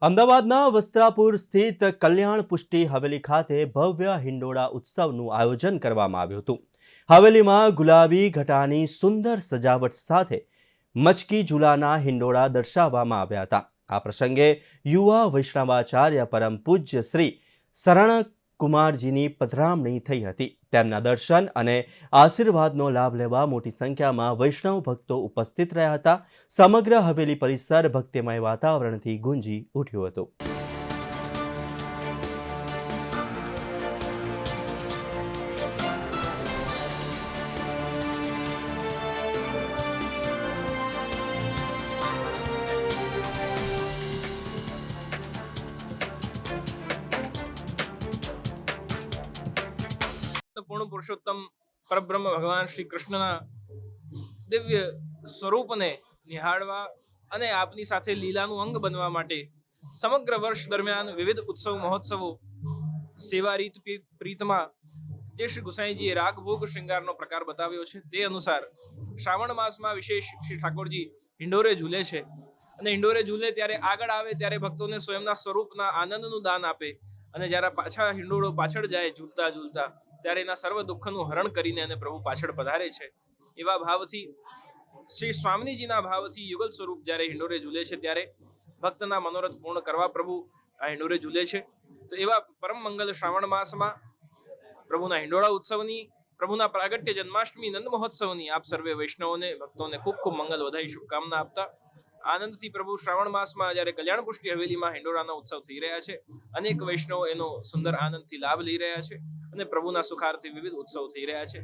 અમદાવાદના વસ્ત્રાપુર સ્થિત કલ્યાણ પુષ્ટિ હવેલી ખાતે ભવ્ય હિંડોળા ઉત્સવનું આયોજન કરવામાં આવ્યું હતું. હવેલીમાં ગુલાબી ઘટાની સુંદર સજાવટ સાથે મચકી ઝૂલાના હિંડોળા દર્શાવવામાં આવ્યા હતા. આ પ્રસંગે યુવા વૈષ્ણવાચાર્ય પરમ પૂજ્ય શ્રી શરણ કુમારજીની પધરામણી થઈ હતી. તેમના દર્શન અને આશીર્વાદનો લાભ લેવા મોટી સંખ્યામાં વૈષ્ણવ ભક્તો ઉપસ્થિત રહ્યા હતા. સમગ્ર હવેલી પરિસર ભક્તિમય વાતાવરણથી ગુંજી ઉઠ્યું હતું. પૂર્ણ પુરુષોત્તમ પરબ્રહ્મ ભગવાન શ્રી કૃષ્ણના દિવ્ય સ્વરૂપને નિહાળવા અને આપની સાથે લીલાનું અંગ બનવા માટે સમગ્ર વર્ષ દરમિયાન વિવિધ ઉત્સવ મહોત્સવો સેવા રીત પ્રીતમાં જે શ્રી ગુસાઈજીએ રાગ ભોગ શૃંગારનો પ્રકાર બતાવ્યો છે તે અનુસાર શ્રાવણ માસમાં વિશેષ શ્રી ઠાકોરજી હિંડોરે ઝૂલે છે અને હિંડોરે ઝૂલે ત્યારે આગળ આવે ત્યારે ભક્તોને સ્વયંના સ્વરૂપના આનંદનું દાન આપે અને જ્યારે પાછા હિંડોળો પાછળ જાય ઝૂલતા ઝૂલતા ત્યારે એના સર્વ દુઃખનું હરણ કરીને અને પ્રભુ પાછળ પધારે છે. એવા ભાવથી શ્રી સ્વામિનીજીના ભાવથી યુગલ સ્વરૂપ જ્યારે હિંડોરે ઝૂલે છે ત્યારે ભક્તના મનોરથ પૂર્ણ કરવા પ્રભુ આ હિંડોરે ઝૂલે છે. તો એવા પરમ મંગલ શ્રાવણ માસમાં પ્રભુના હિંડોળા ઉત્સવની, પ્રભુના પ્રાગટ્ય જન્માષ્ટમી નંદ મહોત્સવની આપ સર્વે વૈષ્ણવોને ભક્તોને ખૂબ ખૂબ મંગલ વધાઈ શુભકામના આપતા આનંદથી પ્રભુ શ્રાવણ માસમાં જ્યારે કલ્યાણ પુષ્ટિ હવેલીમાં હિંડોળાના ઉત્સવ થઈ રહ્યા છે, અનેક વૈષ્ણવો એનો સુંદર આનંદથી લાભ લઈ રહ્યા છે અને પ્રભુના સુખાર્થી વિવિધ ઉત્સવ થઈ રહ્યા છે.